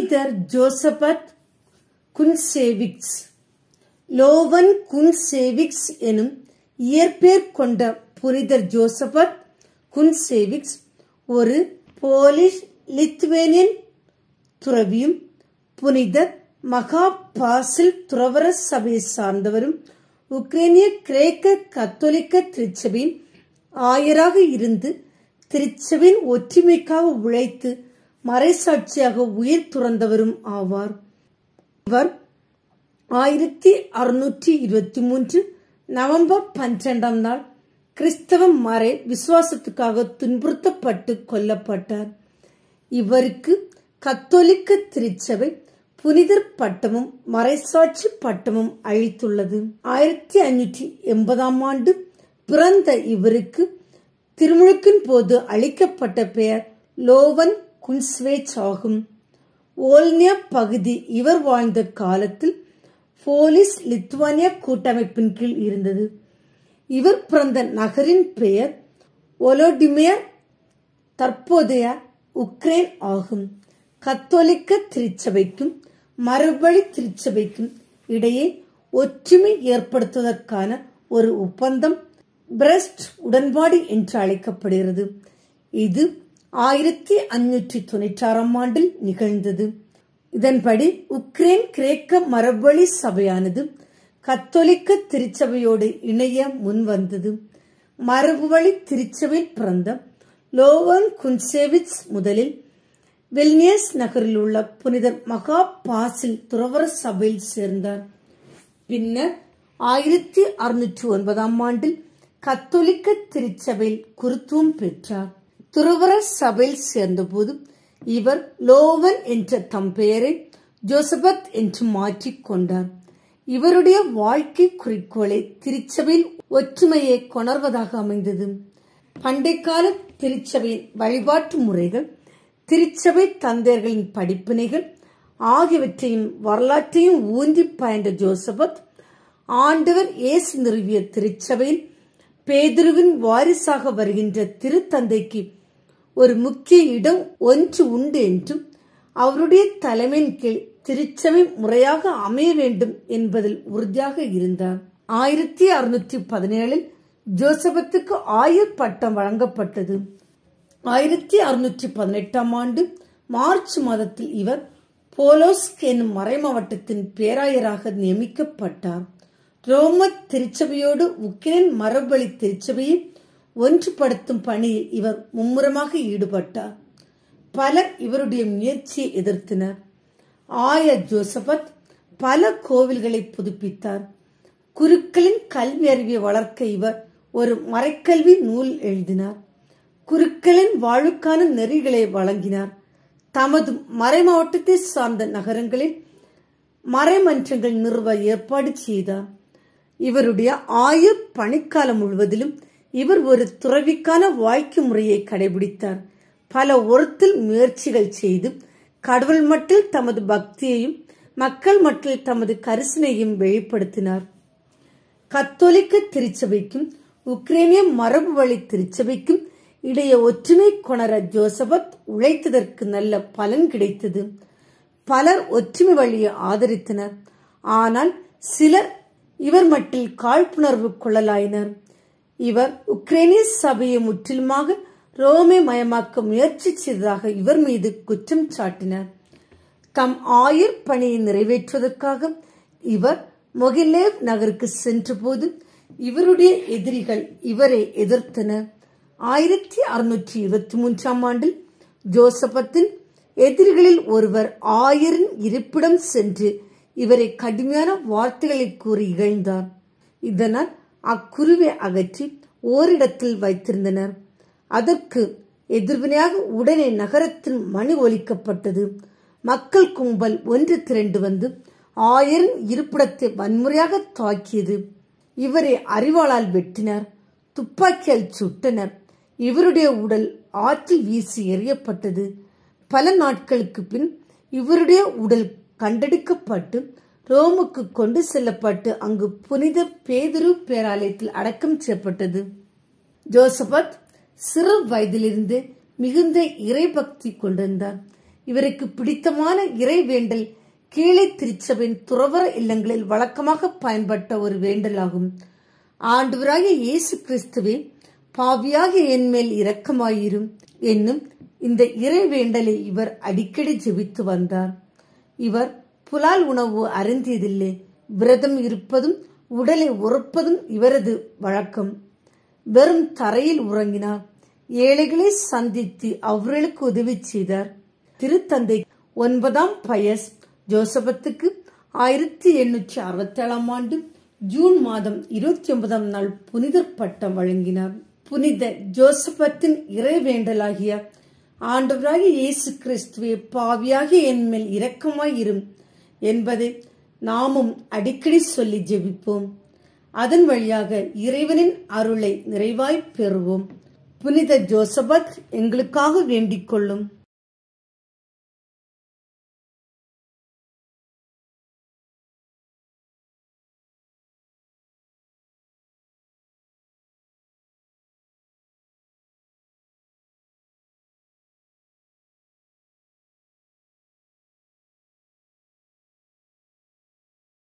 புனிதர் ஜோசபத் குன்சேவிக்ஸ். லோவன் குன்சேவிக்ஸ் எனும் இயற்பெயர் கொண்ட புனிதர் ஜோசபத் குன்சேவிக்ஸ் ஒரு போலிஷ் லித்துவேனியன் துறவியும் புனிதர் மகா பாசில் துறவர சபையை சார்ந்தவரும் உக்ரைனிய கிரேக்க கத்தோலிக்க திருச்சபையின் ஆயராக இருந்து திருச்சபையின் ஒற்றுமைக்காக உழைத்து மறைசாட்சியாக உயிர் துறந்தவரும் ஆவார். இவர் 1623 நவம்பர் 12ஆம் நாள் கிறிஸ்தவ மறை விசுவாசத்துக்காக துன்புறுத்தப்பட்டு கொல்லப்பட்டார். இவருக்கு கத்தோலிக்க திருச்சபை புனிதர் பட்டமும் மறைசாட்சி பட்டமும் அளித்துள்ளது. 1580ஆம் ஆண்டு பிறந்த இவருக்கு திருமுழுக்கின் போது அளிக்கப்பட்ட பெயர் லோவன் குன்ஸ்வேச் ஆகும். ஓல்னியா பகுதி இவர் வாழ்ந்த காலத்தில் போலிஸ் லித்துவானியா கூட்டமைப்பின் கீழ் இருந்தது. இவர் பிறந்த நகரின் பெயர் ஒலோடிமிர், தற்போதைய உக்ரைன் ஆகும். கத்தோலிக்க திருச்சபைக்கும் மறுபடி திருச்சபைக்கும் இடையே ஒற்றுமை ஏற்படுத்துவதற்கான ஒரு ஒப்பந்தம் பிரெஸ்ட் உடன்பாடு என்று அழைக்கப்படுகிறது. இது 1596ஆம் ஆண்டில் நிகழ்ந்தது. இதன்படி உக்ரைன் கிரேக்க மரபுவழி சபையானது கத்தோலிக்க திருச்சபையோடு இணைய முன்வந்தது. மரபுவழி திருச்சபையில் பிறந்த லோவன் குன்சேவிக்ஸ் முதலில் வில்னியஸ் நகரில் உள்ள புனிதர் மகா பாசில் துறவர சபையில் சேர்ந்தார். பின்னர் 1609ஆம் ஆண்டில் கத்தோலிக்க திருச்சபையில் குருத்துவம் பெற்றார். துறவர சபையில் சேர்ந்தபோது இவர் லோவன் என்ற தம் பெயரை ஜோசபத் என்று மாற்றிக் கொண்டார். இவருடைய வாழ்க்கை குறிக்கோளை திருச்சபையில் ஒற்றுமையை கொணர்வதாக அமைந்தது. பண்டைக்கால திருச்சபையின் வழிபாட்டு முறைகள், திருச்சபை தந்தையர்களின் படிப்பினைகள் ஆகியவற்றையும் வரலாற்றையும் ஊன்றி பயின்ற ஜோசபத் ஆண்டவர் இயேசு நிறுவிய திருச்சபையில் பேதுருவின் வாரிசாக வருகின்ற திருத்தந்தைக்கு ஒரு முக்கிய இடம் ஒன்று உண்டு என்றும் அவருடைய தலைமையின் கீழ் திருச்சபை முறையாக அமைய வேண்டும் என்பதில் உறுதியாக இருந்தார். 1617இல் ஜோசபத்துக்கு ஆயர் பட்டம் வழங்கப்பட்டது. 1618ஆம் ஆண்டு மார்ச் மாதத்தில் இவர் போலோஸ்க் என்னும் மறைமாவட்டத்தின் பேராயராக நியமிக்கப்பட்டார். ரோம திருச்சபையோடு உக்ரைன் மரபுவழி திருச்சபையை ஒன்றுபடுத்தும் பணியில் இவர் மும்முரமாக ஈடுபட்டார். பலர் இவருடைய முயற்சியை எதிர்த்தனர். ஆயர் ஜோசபத் பல கோவில்களை புதுப்பித்தார். குருக்களின் கல்வி அறிவை வளர்க்க இவர் ஒரு மறைக்கல்வி நூல் எழுதினார். குருக்களின் வாழ்வுக்கான நெறிகளை வழங்கினார். தமது மறை மாவட்டத்தை சார்ந்த நகரங்களில் மறைமன்றங்கள் நிறுவ ஏற்பாடு செய்தார். இவருடைய ஆயுள் பணிக்காலம் முழுவதிலும் இவர் ஒரு துறவிக்கான வாழ்க்கை முறையை கடைபிடித்தார். பல ஒருத்தல் முயற்சிகள் செய்து கடவுள் மட்டில் தமது பக்தியையும் மக்கள் மட்டில் தமது கரிசனையும் வெளிப்படுத்தினார். கத்தோலிக்க திருச்சபைக்கும் உக்ரைனிய மரபு வழி திருச்சபைக்கும் இடையே ஒற்றுமை கொணர ஜோசபத் உழைத்ததற்கு நல்ல பலன் கிடைத்தது. பலர் ஒற்றுமை வழியை ஆதரித்தனர். ஆனால் சிலர் இவர் மட்டில் காழ்ப்புணர்வு கொள்ளலாயினர். இவர் உக்ரைனிய சபையை முற்றிலுமாக ரோமை மயமாக்க முயற்சி செய்ததாக இவர் மீது குற்றம் சாட்டினர். தம் ஆயர் பணியை நிறைவேற்றுவதற்காக இவர் மொகிலேவ் நகருக்கு சென்றபோது இவருடைய எதிரிகள் இவரை எதிர்த்தனர். 1623ஆம் ஆண்டில் ஜோசபத்தின் எதிரிகளில் ஒருவர் ஆயரின் இருப்பிடம் சென்று இவரை கடுமையான வார்த்தைகளை கூறி இகழ்ந்தார். இதனால் அக்குருவை அகற்றி ஓரிடத்தில் வைத்திருந்தனர். அதற்கு எதிர்வினையாக உடனே நகரத்தில் மணி ஒலிக்கப்பட்டது. மக்கள் கும்பல் ஒன்று திரண்டு வந்து ஆயரின் இருப்பிடத்தை வன்முறையாக தாக்கியது. இவரை அரிவாளால் வெட்டினர், துப்பாக்கியால் சுட்டனர். இவருடைய உடல் ஆற்றில் வீசி எறியப்பட்டது. பல நாட்களுக்கு பின் இவருடைய உடல் கண்டெடுக்கப்பட்டு ரோமுக்கு கொண்டு செல்லப்பட்டு அங்கு புனித பேதுரு பேராலயத்தில் அடக்கம் செய்யப்பட்டது. ஜோசபத் சிறு வயதிலிருந்து மிகுந்த இறைபக்தி கொண்டிருந்தார். இவருக்கு பிடித்தமான இறை வேண்டல் கீழே திருச்சபையின் துறவற இல்லங்களில் வழக்கமாக பயன்பட்ட ஒரு வேண்டலாகும். ஆண்டவராகிய இயேசு கிறிஸ்துவே, பாவியாகிய என் மேல் இரக்கமாயிரும் என்னும் இந்த இறை வேண்டலை இவர் அடிக்கடி ஜெபித்து வந்தார். இவர் புலால் உணவு அருந்தியதில்லை. விரதம் இருப்பதும் உடலை உறப்பதும் இவரது வழக்கம். வெறும் தரையில் உறங்கினார். ஏழைகளை சந்தித்து அவர்களுக்கு உதவி செய்தார். திருத்தந்தை 9ஆம் பயஸ் ஜோசபத்துக்கு 1867 ஆண்டு ஜூன் மாதம் 29ஆம் நாள் புனிதர் பட்டம் வழங்கினார். புனித ஜோசபத்தின் இறைவேண்டலாகிய ஆண்டவராகிய இயேசு கிறிஸ்துவே, பாவியாகிய என் மேல் இரக்கமாயிரும் என்பதை நாமும் அடிக்கடி சொல்லி ஜெபிப்போம். அதன் வழியாக இறைவனின் அருளை நிறைவாய் பெறுவோம். புனித ஜோசபத் எங்களுக்காக வேண்டிக் கொள்ளும்.